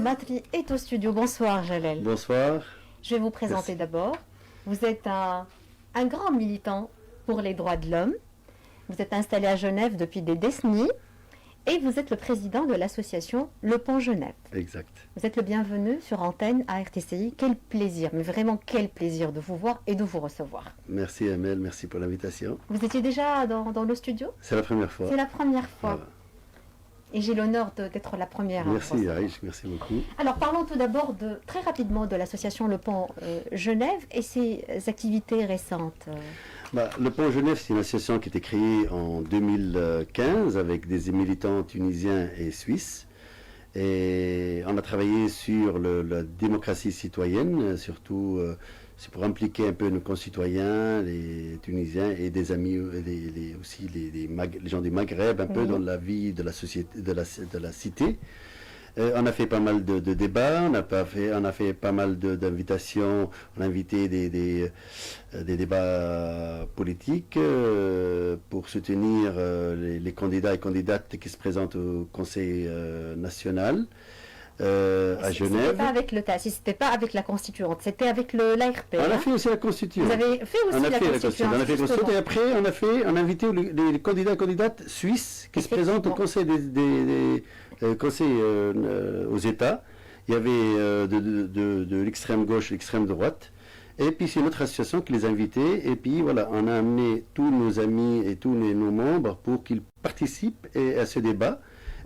Matri est au studio. Bonsoir Jalel. Bonsoir. Je vais vous présenter d'abord. Vous êtes un grand militant pour les droits de l'homme. Vous êtes installé à Genève depuis des décennies et vous êtes le président de l'association Le Pont Genève. Exact. Vous êtes le bienvenu sur antenne à RTCI. Quel plaisir, mais vraiment quel plaisir de vous voir et de vous recevoir. Merci Amel, merci pour l'invitation. Vous étiez déjà dans le studio? C'est la première fois. C'est la première fois. Voilà. Et j'ai l'honneur d'être la première. Merci Aïch, merci beaucoup. Alors parlons tout d'abord très rapidement de l'association Le Pont Genève et ses activités récentes. Le Pont Genève, c'est une association qui a été créée en 2015 avec des militants tunisiens et suisses. Et on a travaillé sur la démocratie citoyenne, surtout c'est pour impliquer un peu nos concitoyens, les Tunisiens et des amis, aussi les gens du Maghreb, un peu dans la vie de la société, de la cité. On a fait pas mal de débats, on a fait pas mal d'invitations, on a invité des débats politiques pour soutenir les candidats et candidates qui se présentent au Conseil national. À Genève. C'était pas avec le TAS, c'était pas avec la constituante, c'était avec l'ARP. On a fait aussi la constituante. Vous avez fait aussi la constituante. On a fait la constituante et après on a invité les candidats et candidates suisses qui se présentent au Conseil aux États. Il y avait de l'extrême gauche, l'extrême droite. Et puis c'est notre association qui les a invités. Et puis voilà, on a amené tous nos amis et tous nos membres pour qu'ils participent à ce débat.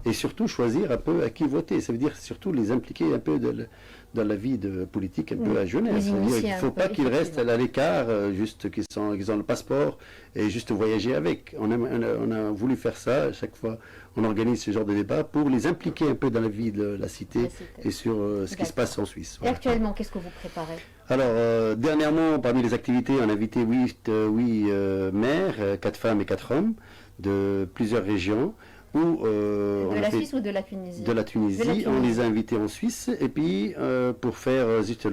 Et surtout choisir un peu à qui voter. Ça veut dire surtout les impliquer un peu dans la vie politique un peu à Genève. Il ne faut pas qu'ils restent à l'écart, juste qu'ils ont le passeport et juste voyager avec. On a voulu faire ça à chaque fois. On organise ce genre de débat pour les impliquer un peu dans la vie de la cité et sur ce qui se passe en Suisse. Voilà. Et actuellement, qu'est-ce que vous préparez? Alors, dernièrement, parmi les activités, on a invité 8 maires, 4 femmes et 4 hommes de plusieurs régions. De la Suisse ou de la Tunisie? De la Tunisie. On les a invités en Suisse et puis pour faire juste le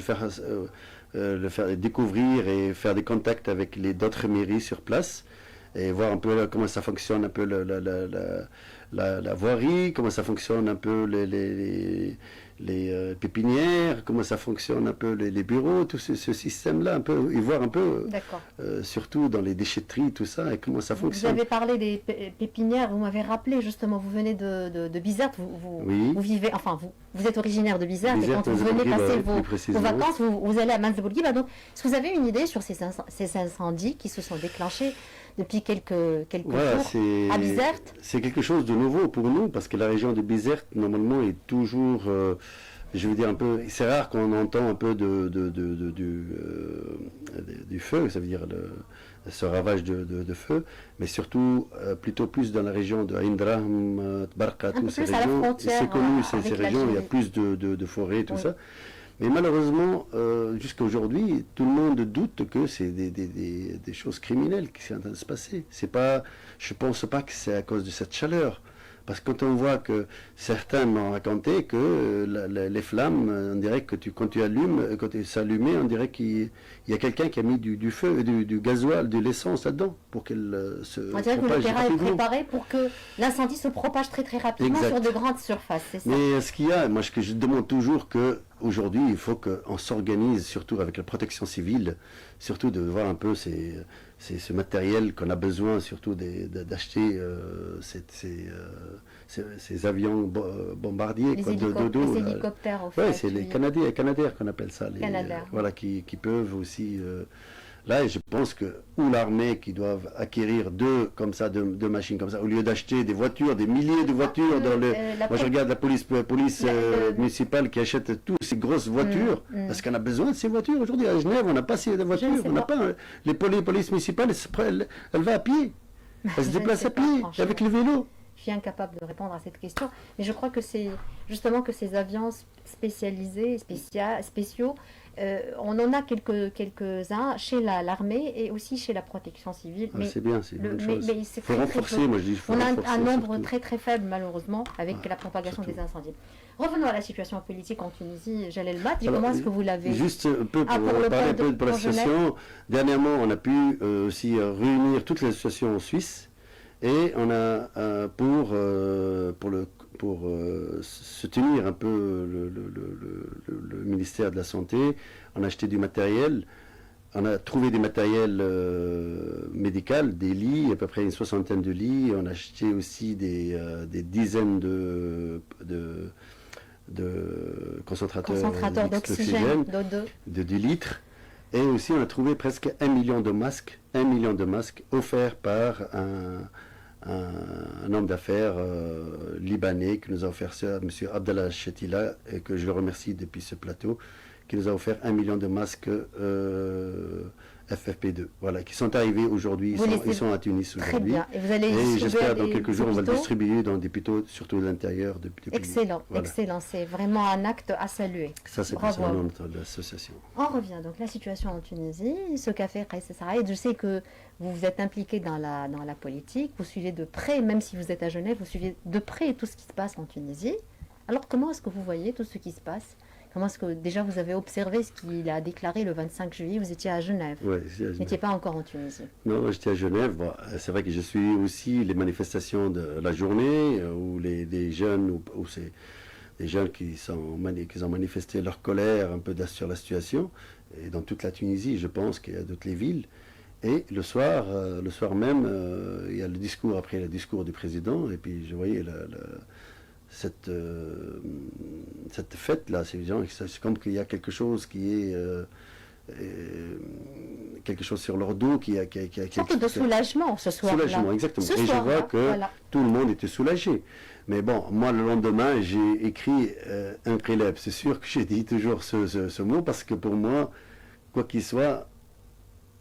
faire découvrir et faire des contacts avec d'autres mairies sur place et voir un peu comment ça fonctionne un peu la voirie, comment ça fonctionne un peu les pépinières, comment ça fonctionne un peu les bureaux, tout ce système-là, un peu, et voir un peu, surtout dans les déchetteries, tout ça, et comment ça fonctionne. Vous avez parlé des pépinières, vous m'avez rappelé justement, vous venez de Bizerte, vous vivez, enfin vous êtes originaire de Bizerte, et quand vous venez passer vos vacances, vous allez à Manzebourgui. Donc, est-ce que vous avez une idée sur ces incendies qui se sont déclenchés depuis quelques jours à Bizerte? C'est quelque chose de nouveau pour nous, parce que la région de Bizerte, normalement, est toujours, je veux dire un peu, c'est rare qu'on entend un peu du feu, ça veut dire ce ravage de feu, mais surtout plutôt plus dans la région de Indra, Tbarka, toutes ces régions. C'est connu, ces régions, il y a plus de forêts, tout ça. Mais malheureusement, jusqu'à aujourd'hui, tout le monde doute que c'est des choses criminelles qui sont en train de se passer. Je ne pense pas que c'est à cause de cette chaleur. Parce que quand on voit que certains m'ont raconté que les flammes, on dirait que quand tu allumes, quand tu s'allumes, on dirait qu'il y a quelqu'un qui a mis du feu, du gasoil, de l'essence là-dedans pour qu'elle se propage. On dirait que le terrain est préparé pour que l'incendie se propage très très rapidement sur de grandes surfaces, c'est ça? Mais ce qu'il y a, moi je demande toujours que aujourd'hui il faut qu'on s'organise, surtout avec la protection civile, surtout de voir un peu ce matériel qu'on a besoin, surtout d'acheter ces avions bombardiers. Les hélicoptères, oui, c'est les Canadair qu'on appelle ça. Voilà, qui peuvent aussi... Là, je pense que ou l'armée qui doivent acquérir deux machines comme ça, au lieu d'acheter des voitures, des milliers de voitures moi je regarde la police municipale qui achète toutes ces grosses voitures, parce qu'on a besoin de ces voitures. Aujourd'hui à Genève, on n'a pas ces voitures, on n'a pas les polices municipales, elle va à pied, elle se déplace à pied, avec le vélo. Je suis incapable de répondre à cette question, mais je crois que c'est justement que ces avions spécialisés, spéciaux, on en a quelques-uns chez l'armée et aussi chez la protection civile. C'est bien, c'est une bonne chose. Mais il faut renforcer, moi je dis. On a un nombre très très faible malheureusement avec la propagation des incendies. Revenons à la situation politique en Tunisie. Jalel Matri, comment est-ce que vous l'avez? Juste un peu pour parler un peu de la situation. Dernièrement, on a pu aussi réunir toutes les associations en Suisse. Et on a pour soutenir un peu le ministère de la Santé. On a acheté du matériel. On a trouvé des matériels médicaux, des lits, à peu près une 60aine de lits. On a acheté aussi des dizaines de concentrateurs d'oxygène, de 2 litres. Et aussi, on a trouvé presque 1 million de masques, offerts par un homme d'affaires libanais qui nous a offert ça, M. Abdallah Chetila, et que je le remercie depuis ce plateau, qui nous a offert 1 million de masques FFP2, voilà, qui sont arrivés aujourd'hui, ils sont à Tunis aujourd'hui. Très bien. Et vous allez j'espère dans quelques jours, on va le distribuer dans des hôpitaux, surtout de l'intérieur du pays. Excellent, voilà. Excellent. C'est vraiment un acte à saluer. Ça, c'est concernant l'association. On revient donc la situation en Tunisie, ce qu'a fait Kais Saïed. Je sais que vous êtes impliqué dans la politique, vous suivez de près, même si vous êtes à Genève, vous suivez de près tout ce qui se passe en Tunisie. Alors, comment est-ce que vous voyez tout ce qui se passe ? Comment est-ce que déjà vous avez observé ce qu'il a déclaré le 25 juillet? Vous étiez à Genève. Oui, vous n'étiez pas encore en Tunisie. Non, j'étais à Genève. Bon, c'est vrai que je suis aussi les manifestations de la journée où des jeunes, où c'est des jeunes qui ont manifesté leur colère un peu sur la situation. Et dans toute la Tunisie, je pense qu'il y a toutes les villes. Et le soir même, il y a le discours, après le discours du président. Et puis je voyais cette fête-là, c'est comme qu'il y a quelque chose qui est... quelque chose sur leur dos qui a surtout de soulagement ce soir-là. Soulagement, exactement. Et je vois que tout le monde était soulagé. Mais bon, moi le lendemain, j'ai écrit un prélève. C'est sûr que j'ai dit toujours ce mot parce que pour moi, quoi qu'il soit,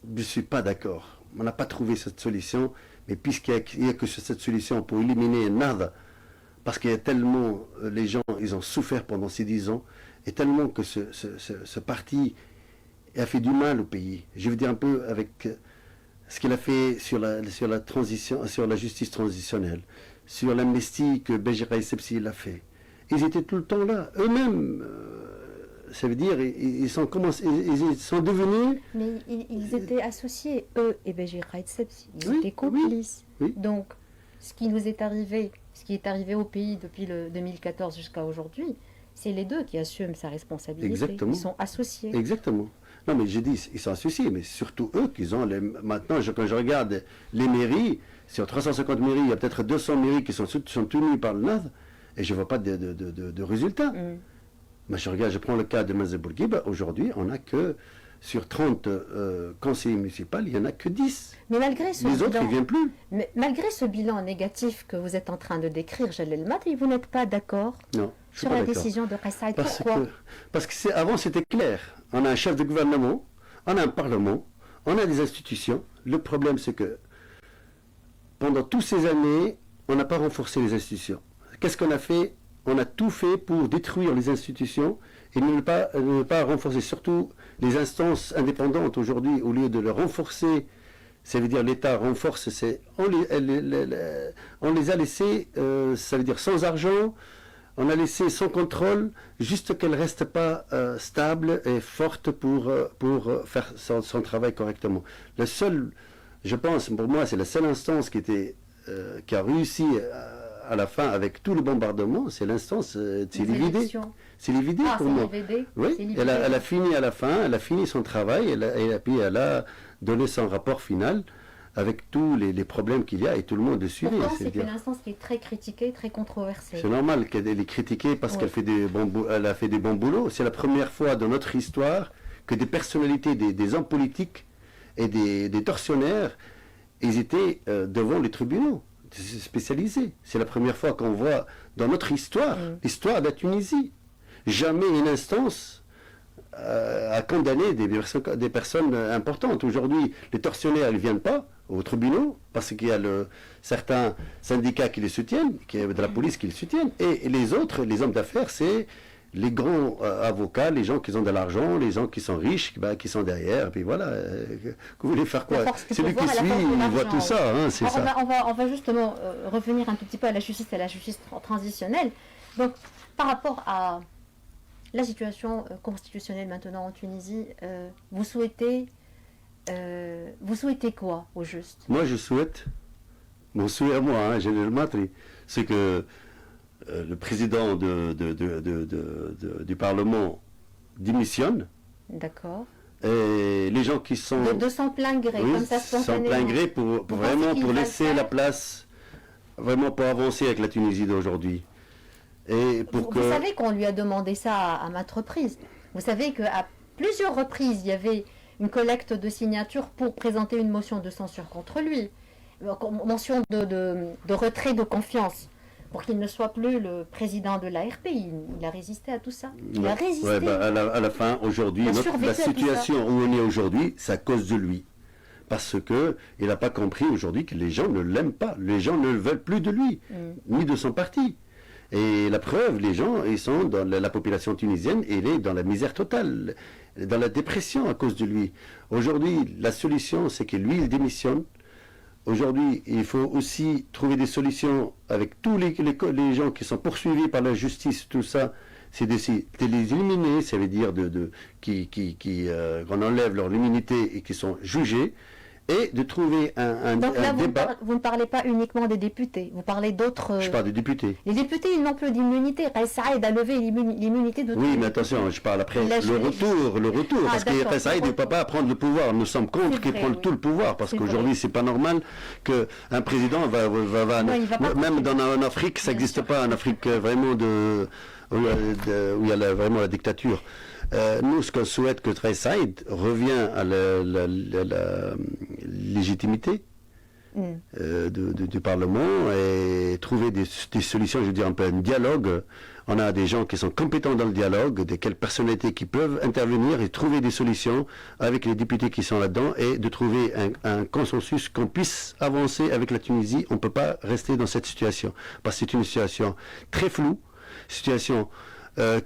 je ne suis pas d'accord. On n'a pas trouvé cette solution, mais puisqu'il n'y a que cette solution pour éliminer nada, parce qu'il y a tellement, les gens, ils ont souffert pendant ces 10 ans, et tellement que ce parti a fait du mal au pays. Je veux dire un peu avec ce qu'il a fait sur la transition, sur la justice transitionnelle, sur l'amnistie que Béjira Essebsi l'a fait. Ils étaient tout le temps là, eux-mêmes. Ça veut dire, ils sont devenus... Mais ils étaient associés, eux et Béjira Essebsi. Ils étaient complices. Oui. Donc, ce qui nous est arrivé, ce qui est arrivé au pays depuis le 2014 jusqu'à aujourd'hui, c'est les deux qui assument sa responsabilité. Exactement. Ils sont associés. Exactement. Non, mais j'ai dit, ils sont associés, mais surtout eux qui ont... Maintenant, quand je regarde les mairies, sur 350 mairies, il y a peut-être 200 mairies qui sont tenues par le NAD, et je ne vois pas de résultats. Mais je prends le cas de Manzil Bourguiba, aujourd'hui, on n'a que... Sur 30 conseillers municipaux, il n'y en a que 10. Mais malgré ce les autres, ils ne viennent plus. Mais malgré ce bilan négatif que vous êtes en train de décrire, Jalel Matri, vous n'êtes pas d'accord sur la décision de Kais Saïed. Pourquoi? Parce que avant, c'était clair. On a un chef de gouvernement, on a un parlement, on a des institutions. Le problème, c'est que pendant toutes ces années, on n'a pas renforcé les institutions. Qu'est-ce qu'on a fait? On a tout fait pour détruire les institutions et ne pas renforcer, surtout les instances indépendantes aujourd'hui, au lieu de les renforcer, ça veut dire l'État renforce, on les a laissées, ça veut dire sans argent, on a laissé sans contrôle, juste qu'elles ne restent pas stables et fortes pour faire son travail correctement. Le seul, je pense, pour moi, c'est la seule instance qui a réussi à la fin, avec tout le bombardement, c'est l'instance, c'est l'IVD. C'est l'IVD pour moi. Oui, elle a fini à la fin, elle a fini son travail, et puis elle a donné son rapport final avec tous les problèmes qu'il y a, et tout le monde le suivait. C'est une instance qui est très critiquée, très controversée. C'est normal qu'elle est critiquée parce qu'elle a fait des bons boulots. C'est la première fois dans notre histoire que des personnalités, des hommes politiques et des tortionnaires, ils étaient devant les tribunaux spécialisés. C'est la première fois qu'on voit dans notre histoire, l'histoire de la Tunisie, jamais une instance a condamné des personnes importantes. Aujourd'hui, les tortionnaires ne viennent pas aux tribunaux parce qu'il y a certains syndicats qui les soutiennent, qui de la police qui les soutiennent, et les autres, les hommes d'affaires, c'est les grands avocats, les gens qui ont de l'argent, les gens qui sont riches, qui sont derrière, et puis voilà, vous voulez faire quoi? Celui qui suit, il voit tout ça, c'est ça. On va justement revenir un tout petit peu à la justice transitionnelle. Donc, par rapport à la situation constitutionnelle maintenant en Tunisie, vous souhaitez quoi, au juste? Moi, je souhaite, mon souhait à moi, Jalel Matri, c'est que le président du Parlement démissionne. D'accord. Et les gens qui sont... De son plein gré, oui, comme ça spontanément. Sans plein gré pour vraiment pour laisser la place, vraiment pour avancer avec la Tunisie d'aujourd'hui. Et pour vous savez qu'on lui a demandé ça à maintes reprises. Vous savez qu'à plusieurs reprises, il y avait une collecte de signatures pour présenter une motion de censure contre lui. Mention de retrait de confiance. Pour qu'il ne soit plus le président de l'ARP. Il a résisté à tout ça. Il a résisté. Ouais, à la fin, aujourd'hui, la situation où on est aujourd'hui, c'est à cause de lui. Parce qu'il n'a pas compris aujourd'hui que les gens ne l'aiment pas. Les gens ne veulent plus de lui, ni de son parti. Et la preuve, les gens, ils sont dans la population tunisienne, elle est dans la misère totale, dans la dépression à cause de lui. Aujourd'hui, la solution, c'est que lui, il démissionne. Aujourd'hui, il faut aussi trouver des solutions avec tous les gens qui sont poursuivis par la justice, tout ça. C'est de les éliminer, ça veut dire qu'on enlève leur immunité et qui sont jugés. Et de trouver un débat. Vous ne parlez pas uniquement des députés, vous parlez d'autres... Je parle des députés. Les députés, ils n'ont plus d'immunité. Kais Saïed a levé l'immunité de tous. Oui, mais attention, je parle après le retour, parce que Kais Saïed ne peut pas prendre le pouvoir. Nous sommes contre qu'il prenne tout le pouvoir, parce qu'aujourd'hui, c'est pas normal qu'un président va même en Afrique, ça n'existe pas en Afrique vraiment où il y a vraiment la dictature. Nous, ce qu'on souhaite que Kais Saïed revient à la légitimité du Parlement et trouver des solutions, je veux dire un peu un dialogue. On a des gens qui sont compétents dans le dialogue, des quelles personnalités qui peuvent intervenir et trouver des solutions avec les députés qui sont là-dedans et de trouver un consensus qu'on puisse avancer avec la Tunisie. On ne peut pas rester dans cette situation parce que c'est une situation très floue, situation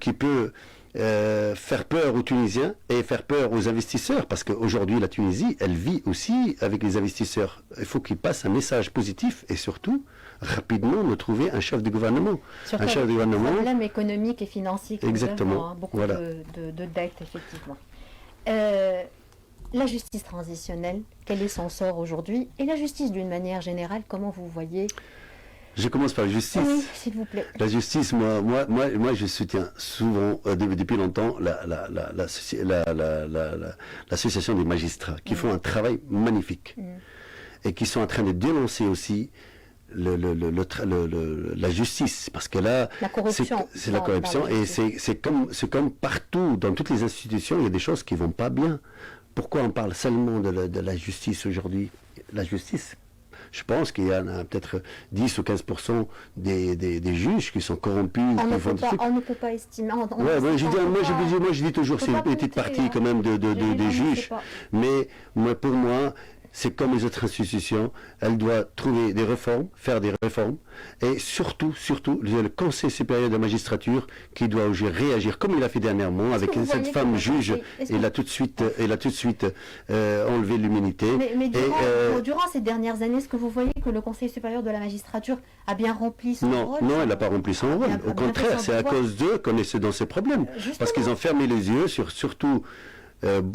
qui peut faire peur aux Tunisiens et faire peur aux investisseurs, parce qu'aujourd'hui la Tunisie, elle vit aussi avec les investisseurs. Il faut qu'ils passent un message positif et surtout, rapidement, nous trouver un chef de gouvernement. Surtout un chef de gouvernement. Problème économique et financier. Exactement. Beaucoup de dettes, effectivement. La justice transitionnelle, quel est son sort aujourd'hui? Et la justice d'une manière générale, comment vous voyez? Je commence par la justice. Oui, s'il vous plaît. La justice, moi, je soutiens souvent, depuis longtemps, l'association des magistrats, qui font un travail magnifique, et qui sont en train de dénoncer aussi la justice, parce que là, c'est la corruption, et c'est comme partout, dans toutes les institutions, il y a des choses qui ne vont pas bien. Pourquoi on parle seulement de la justice aujourd'hui? La justice, je pense qu'il y en a peut-être 10 ou 15% des juges qui sont corrompus. On ne peut pas estimer. Moi, je dis toujours c'est une petite partie quand même des juges. Mais pour moi, c'est comme les autres institutions, elle doit trouver des réformes, faire des réformes, et surtout, le Conseil supérieur de la magistrature qui doit réagir comme il a fait dernièrement avec cette femme juge. Il a tout de suite enlevé l'immunité. Mais durant ces dernières années, est-ce que vous voyez que le Conseil supérieur de la magistrature a bien rempli son rôle? Non, elle n'a pas rempli son rôle. Au contraire, c'est à cause d'eux qu'on est dans ces problèmes. Parce qu'ils ont fermé les yeux surtout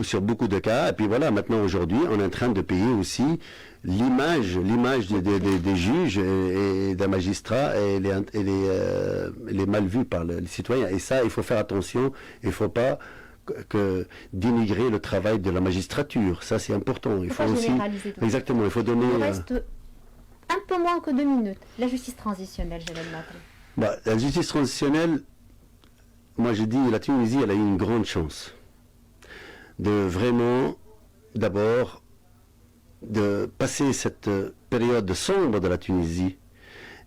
sur beaucoup de cas, et puis voilà, maintenant aujourd'hui on est en train de payer aussi l'image des juges et des magistrats, et elle est mal vue par les citoyens, et ça il faut faire attention, il ne faut pas dénigrer le travail de la magistrature, ça c'est important. Il faut aussi exactement, il faut donner. Il reste un peu moins que 2 minutes. La justice transitionnelle, Jalal Matri. La justice transitionnelle, moi je dis, la Tunisie elle a eu une grande chance de vraiment, d'abord, de passer cette période sombre de la Tunisie,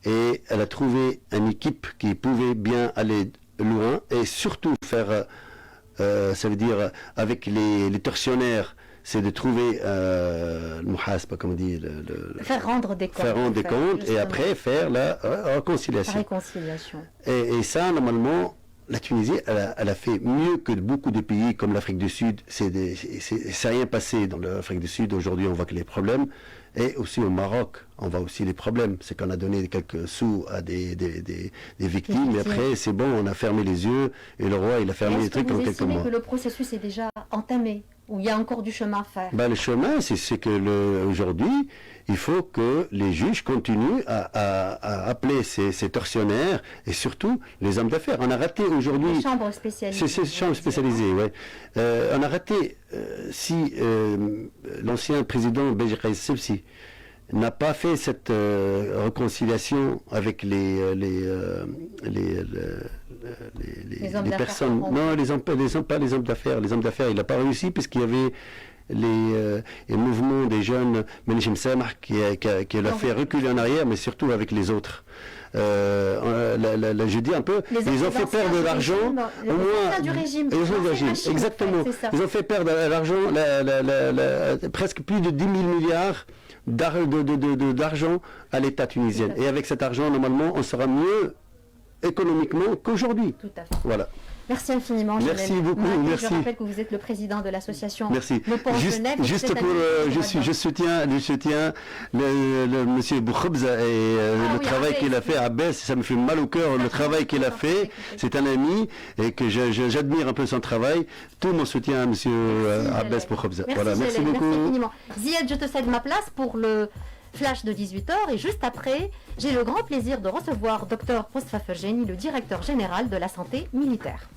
et elle a trouvé une équipe qui pouvait bien aller loin, et surtout faire, ça veut dire, avec les tortionnaires, c'est de trouver le muhasba, comme on dit, faire rendre des comptes. Faire rendre des comptes, et après faire la réconciliation. Et ça, normalement, la Tunisie, elle a fait mieux que beaucoup de pays comme l'Afrique du Sud. C'est rien passé dans l'Afrique du Sud. Aujourd'hui, on voit que les problèmes. Et aussi au Maroc, on voit aussi les problèmes. C'est qu'on a donné quelques sous à des victimes, mais après, c'est bon, on a fermé les yeux, et le roi, il a fermé les trucs en quelques mois. Est-ce que le processus est déjà entamé Ou il y a encore du chemin à faire? Le chemin, c'est que aujourd'hui, il faut que les juges continuent à appeler ces tortionnaires et surtout les hommes d'affaires. On a raté aujourd'hui... Les chambres spécialisées. Ces chambres spécialisées, oui. On a raté, si l'ancien président Beji Qais Essebsi n'a pas fait cette réconciliation avec les personnes... Non, pas les hommes d'affaires. Les hommes d'affaires, il n'a pas réussi puisqu'il y avait les mouvements des jeunes Menachem Samah qui l'a fait reculer en arrière, mais surtout avec les autres. Je dis un peu, ils ont fait perdre de l'argent au moins du régime. Exactement. Ils ont fait perdre l'argent, presque plus de 10 000 milliards d'argent à l'État tunisien. Et avec cet argent, normalement, on sera mieux économiquement qu'aujourd'hui. Tout à fait. Voilà. Merci infiniment. Merci beaucoup. Merci. Je rappelle que vous êtes le président de l'association. Merci. Le Pont Genève. Juste pour, je soutiens le monsieur Boukhobza et le travail qu'il a fait à Abbès. Ça me fait mal au cœur le travail qu'il a fait. C'est un ami et que j'admire un peu son travail. Tout mon soutien à monsieur Abbès Boukhobza. Voilà. Merci beaucoup. Merci infiniment. Ziad, je te cède ma place pour le flash de 18h et juste après, j'ai le grand plaisir de recevoir Dr Mostafa Ferjeni, le directeur général de la santé militaire.